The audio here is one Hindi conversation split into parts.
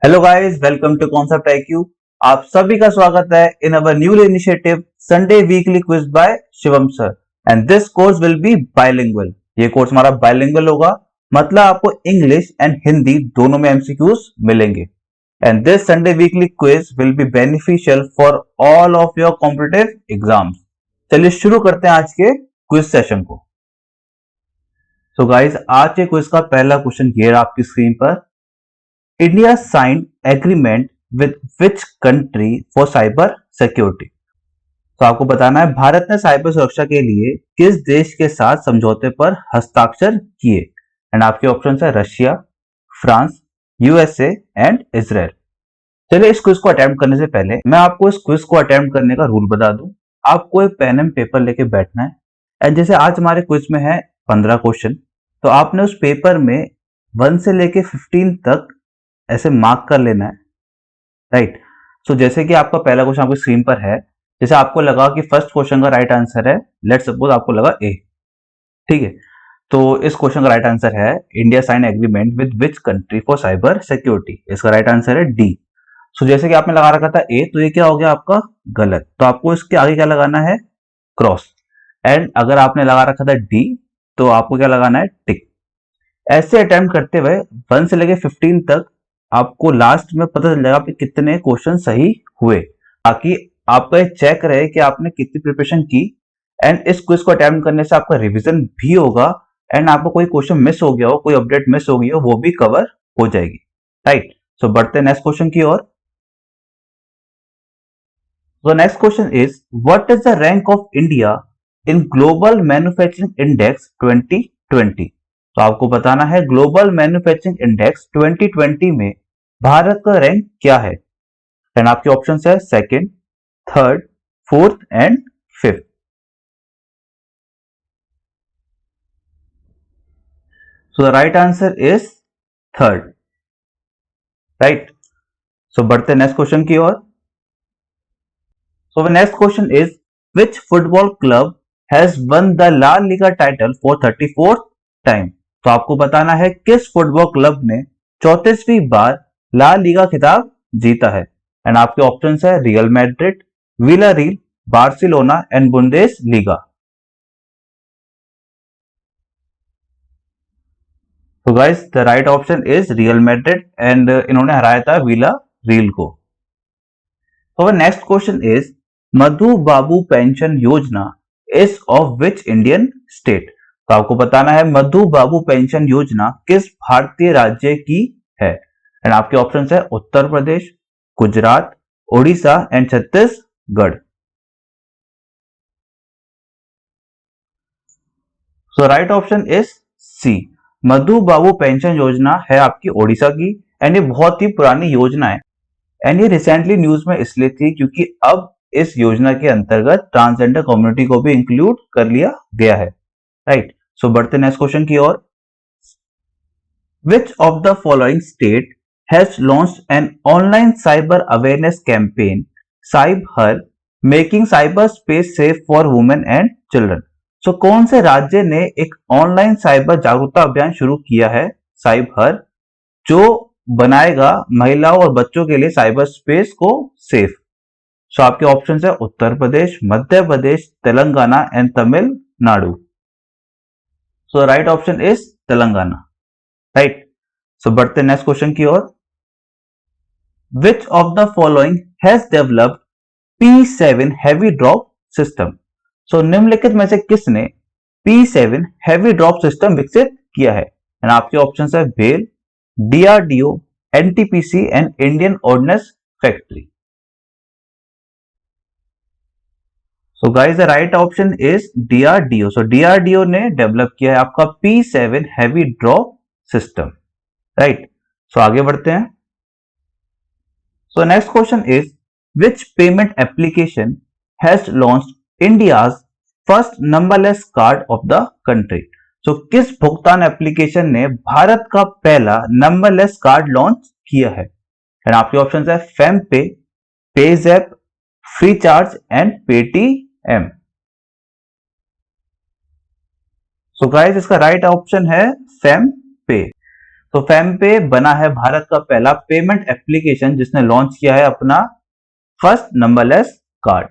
Hello guys, welcome to concept IQ। आप सभी का स्वागत है in our new initiative Sunday weekly quiz by Shivam sir and this course will be bilingual. ये कोर्स हमारा बाइलिंगुअल होगा, मतलब आपको इंग्लिश एंड हिंदी दोनों में एमसीक्यूज मिलेंगे and this Sunday weekly quiz will be beneficial for all of your competitive exams. चलिए शुरू करते हैं आज के क्विज सेशन को। सो गाइस, आज के क्विज का पहला क्वेश्चन ये रहा आपकी स्क्रीन पर। India signed agreement with which country for cyber security. तो आपको बताना है भारत ने साइबर सुरक्षा के लिए किस देश के साथ समझौते पर हस्ताक्षर किए एंड आपके ऑप्शन है Russia, France, USA and Israel. चलिए इस क्विज को अटेम्प्ट करने से पहले मैं आपको इस क्विज को अटेम्प्ट करने का रूल बता दूं। आपको एक पेन एंड पेपर लेके बैठना है एंड जैसे आज हमारे क्विज में है 15 क्वेश्चन, तो आपने उस पेपर में 1 से लेके 15 तक ऐसे मार्क कर लेना है, राइट। सो जैसे कि आपका पहला क्वेश्चन आपकी स्क्रीन पर है, जैसे आपको लगा कि फर्स्ट क्वेश्चन का राइट आंसर है, लेट सपोज आपको लगा ए, ठीक है। तो इस क्वेश्चन का राइट आंसर है India sign agreement with which country for cyber security. इसका राइट आंसर है डी। सो जैसे कि आपने लगा रखा था ए, तो ये क्या हो गया आपका गलत, तो आपको इसके आगे क्या लगाना है, क्रॉस। एंड अगर आपने लगा रखा था डी, तो आपको क्या लगाना है, टिक। ऐसे अटेम्प्ट करते हुए 1 से लेके 15 तक आपको लास्ट में पता चल जाएगा कि कितने क्वेश्चन सही हुए, ताकि आपका ये चेक रहे कि आपने कितनी प्रिपरेशन की। एंड इस क्विज को अटेम्प्ट करने से आपका रिवीजन भी होगा एंड आपको कोई क्वेश्चन मिस हो गया हो, कोई अपडेट मिस हो गई हो, वो भी कवर हो जाएगी, राइट। सो बढ़ते हैं नेक्स्ट क्वेश्चन की ओर। The next question is, what is the rank of India in Global Manufacturing Index 2020? तो आपको बताना है ग्लोबल मैन्युफैक्चरिंग इंडेक्स 2020 में भारत का रैंक क्या है एंड आपके ऑप्शन है second, third, fourth and fifth. So the right answer is third, right. So बढ़ते नेक्स्ट क्वेश्चन की ओर। So the next question is, which football club has won the La Liga title for 34th time. तो आपको बताना है किस फुटबॉल क्लब ने 34वीं बार ला लीगा खिताब जीता है एंड आपके ऑप्शंस है Real Madrid, Villarreal, Barcelona and Bundesliga. तो guys the right option is Real Madrid and इन्होंने हराया था विलारियल को। तो next question is, Madhu Babu pension Yojana is of which Indian state. तो आपको बताना है मधु बाबू पेंशन योजना किस भारतीय राज्य की है एंड आपके ऑप्शंस है Uttar Pradesh, Gujarat, Odisha and Chhattisgarh. So right option is C, Madhu Babu pension Yojana है आपकी ओडिशा की एंड ये बहुत ही पुरानी योजना है एंड ये रिसेंटली न्यूज में इसलिए थी क्योंकि अब इस योजना के अंतर्गत ट्रांसजेंडर कम्युनिटी को भी इंक्लूड कर लिया गया है, राइट। सो बढ़ते नेक्स्ट क्वेश्चन की ओर। Which of the following state has launched an online cyber awareness campaign CyHer, making cyber space safe for women and children. So कौन से राज्य ने एक ऑनलाइन साइबर जागरूकता अभियान शुरू किया है, साइब हर, जो बनाएगा महिलाओं और बच्चों के लिए साइबर स्पेस को सेफ। सो आपके ऑप्शन है Uttar Pradesh, Madhya Pradesh, Telangana and Tamil Nadu. So right option is Telangana, right. So बढ़ते नेक्स्ट क्वेश्चन की ओर। Which of the following has developed P7 heavy drop system. So निम्नलिखित में से किसने P7 हैवी ड्रॉप सिस्टम विकसित किया है एंड आपके ऑप्शन है BEL, DRDO, NTPC and Indian ordnance factory. So guys the right option is DRDO. So DRDO ने डेवलप किया है आपका P7 heavy drop system, right. So आगे बढ़ते हैं। सो next question is, which payment application has launched India's first numberless card of the country. So किस भुगतान एप्लीकेशन ने भारत का पहला नंबरलेस कार्ड लॉन्च किया है एंड आपके ऑप्शन है FamPay, PayZapp, Freecharge and Paytm. So guys इसका राइट ऑप्शन है फेम पे। तो फेमपे बना है भारत का पहला पेमेंट एप्लीकेशन जिसने लॉन्च किया है अपना फर्स्ट नंबरलेस कार्ड,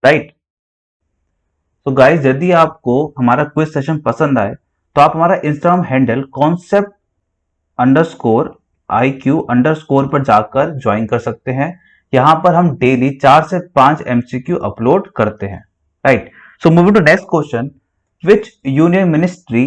राइट। तो गाइस, यदि आपको हमारा क्विज सेशन पसंद आए तो आप हमारा Instagram handle concept underscore IQ underscore पर जाकर ज्वाइन कर सकते हैं। यहां पर हम डेली 4 से 5 MCQ अपलोड करते हैं, right. So moving to next question, which union ministry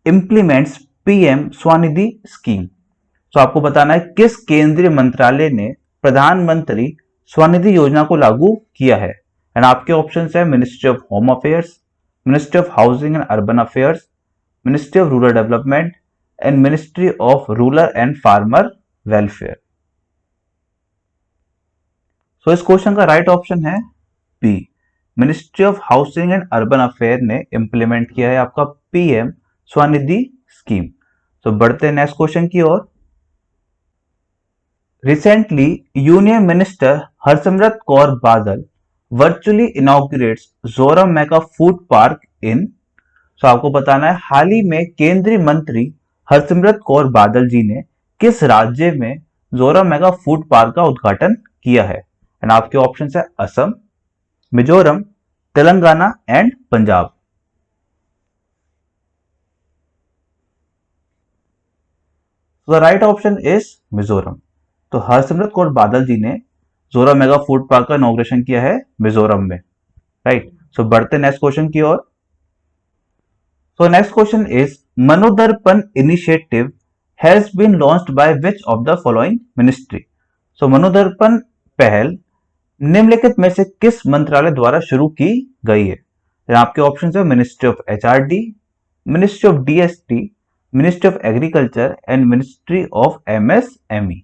implements PM Svanidhi scheme. तो आपको बताना है किस केंद्रीय मंत्रालय ने प्रधानमंत्री स्वनिधि योजना को लागू किया है। एंड आपके ऑप्शंस है ministry of home affairs, ministry of housing and urban affairs, ministry of rural development and ministry of rural and farmer welfare. So इस क्वेश्चन का राइट ऑप्शन है B, ministry of housing and urban affair ने इंप्लीमेंट किया है आपका PM स्वनिधि स्कीम। तो बढ़ते हैं नेक्स्ट क्वेश्चन की ओर। Recently union minister Harsimrat Kaur Badal virtually inaugurates Zoram mega food park in. तो आपको बताना है हाल ही में केंद्रीय मंत्री हरसिमरत कौर बादल जी ने किस राज्य में जोरम मेगा फूड पार्क का उद्घाटन किया है। एंड आपके ऑप्शन है Assam, Mizoram, Telangana and Punjab. The right option is Mizoram. तो हरसिमरत कौर बादल जी ने जोरम मेगा फूड पार्क का इनॉग्रेशन किया है मिजोरम में, राइट। सो बढ़ते नेक्स्ट क्वेश्चन की ओर। So next question is Manodarpan initiative has been launched by which of the following ministry. So Manodarpan पहल निम्नलिखित में से किस मंत्रालय द्वारा शुरू की गई है। आपके ऑप्शन है ministry of HRD, ministry of DST, ministry of agriculture and ministry of MSME।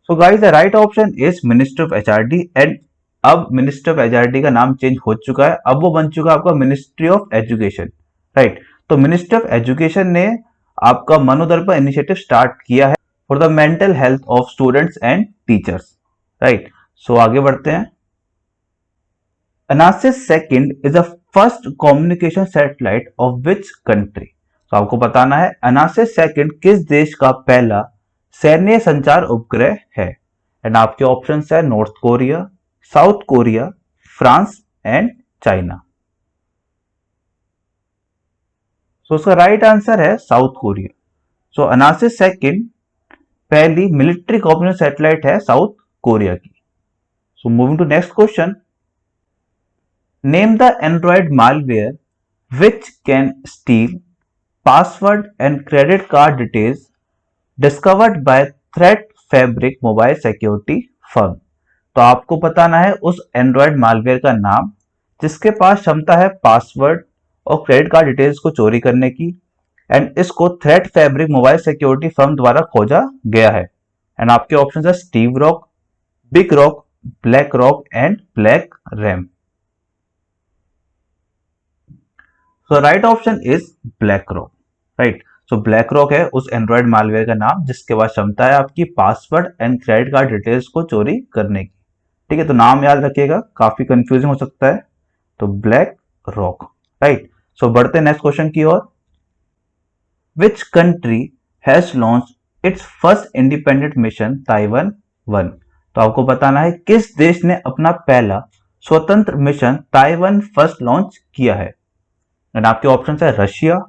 So guys, the right option is ministry of HRD। And अब मिनिस्ट्री ऑफ HRD का नाम चेंज हो चुका है, अब वो बन चुका है आपका मिनिस्ट्री ऑफ एजुकेशन, राइट। तो मिनिस्ट्री ऑफ एजुकेशन ने आपका मनोदर्पण इनिशिएटिव स्टार्ट किया है for the mental health of students and teachers, right. So आगे बढ़ते हैं। ANASIS second is the first communication satellite of which country. तो आपको बताना है अनासिस सेकंड किस देश का पहला सैन्य संचार उपग्रह है। एंड आपके ऑप्शन है North Korea, South Korea, France and China. So उसका राइट आंसर है South Korea. So ANASIS second पहली मिलिट्री कम्युनिकेशन सैटेलाइट है साउथ कोरिया की। So moving to next question, name the Android malware which can steal password and credit card details discovered by ThreatFabric mobile security firm. तो आपको बताना है उस एंड्रॉइड मालवेयर का नाम जिसके पास क्षमता है पासवर्ड और क्रेडिट कार्ड डिटेल्स को चोरी करने की। एंड इसको threat fabric mobile security firm द्वारा खोजा गया है। एंड आपके ऑप्शन है Steve rock, big rock, black rock and black RAM. So right option is black rock, right. So black rock है उस एंड्रॉइड मालवेयर का नाम जिसके पास क्षमता है आपकी password and credit card details को चोरी करने की, ठीक है। तो नाम याद रखिएगा, काफी कंफ्यूजिंग हो सकता है। तो ब्लैक रॉक, राइट। सो बढ़ते नेक्स्ट क्वेश्चन की ओर। Which country has launch its first independent mission Taiwan 1। तो आपको बताना है किस देश ने अपना पहला स्वतंत्र मिशन ताइवान फर्स्ट लॉन्च किया है। एंड आपके ऑप्शन है Russia,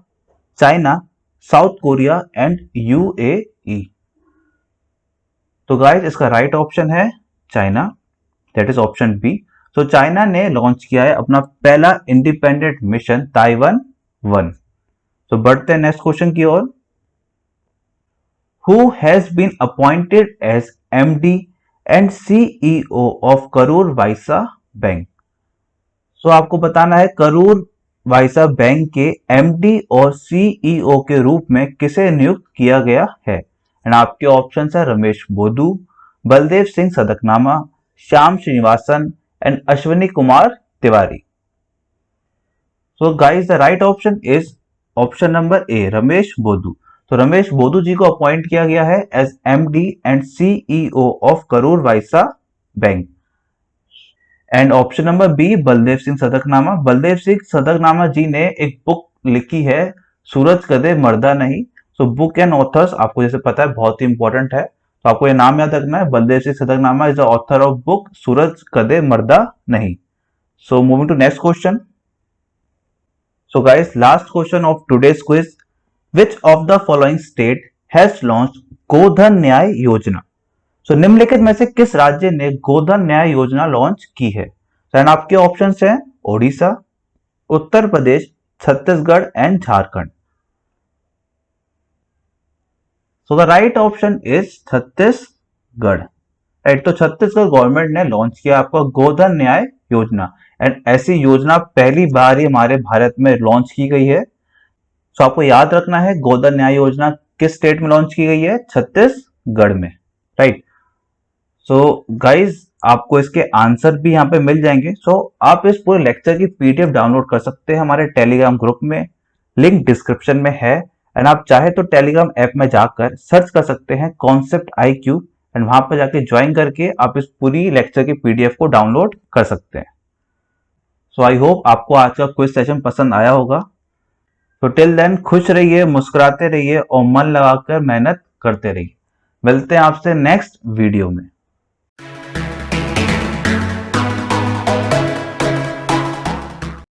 China, South Korea and UAE। तो गाइस, इसका राइट ऑप्शन है China, that is option B. तो चाइना ने लॉन्च किया है अपना पहला इंडिपेंडेंट मिशन ताइवान 1। तो बढ़ते हैं नेक्स्ट क्वेश्चन की ओर। Who has been appointed as MD and CEO of Karur Vysya bank. सो आपको बताना है करूर वैश्य बैंक के MD और CEO के रूप में किसे नियुक्त किया गया है। एंड आपके ऑप्शन है Ramesh Bodhu, Baldev Singh Sadaknama, Shyam Srinivasan and Ashwini Kumar Tiwari. So guys, the right option is option number A, Ramesh Bodhu. तो रमेश बोधू जी को अपॉइंट किया गया है as MD and CEO of Karur Vysya bank. And option number B, Baldev Singh Sadaknama. Baldev Singh Sadaknama ji ने एक बुक लिखी है सूरज Kade Marda Nahin. So book and authors आपको जैसे पता है बहुत ही इंपॉर्टेंट है, तो आपको ये नाम याद रखना है। Baldev Singh Sadaknama is the author of book Suraj Kade Marda Nahin. So moving to next question. So guys, last question of today's quiz, which of the following state has launch Godhan Nyay Yojana? सो निम्नलिखित में से किस राज्य ने गोधन न्याय योजना लॉन्च की है? एंड आपके ऑप्शंस हैं Odisha, Uttar Pradesh, Chhattisgarh and Jharkhand. So the right option is Chhattisgarh. Right, तो छत्तीसगढ़ गवर्नमेंट ने लॉन्च किया आपका गोधन न्याय योजना, एंड ऐसी योजना पहली बार ही हमारे भारत में लॉन्च की गई है। सो आपको याद रखना है गोधन न्याय योजना किस स्टेट में लॉन्च की गई है? छत्तीसगढ़ में। राइट, सो गाइज आपको इसके आंसर भी यहाँ पे मिल जाएंगे। सो आप इस पूरे लेक्चर की पीडीएफ डाउनलोड कर सकते हैं हमारे टेलीग्राम ग्रुप में, लिंक डिस्क्रिप्शन में है। एंड आप चाहे तो टेलीग्राम ऐप में जाकर सर्च कर सकते हैं कॉन्सेप्ट IQ, एंड वहां पर जाके ज्वाइन करके आप इस पूरी लेक्चर की पीडीएफ को डाउनलोड कर सकते हैं। सो आई होप आपको आज का क्विज सेशन पसंद आया होगा। तो टिल देन खुश रहिए, मुस्कुराते रहिए और मन लगाकर मेहनत करते रहिए। मिलते हैं आपसे नेक्स्ट वीडियो में।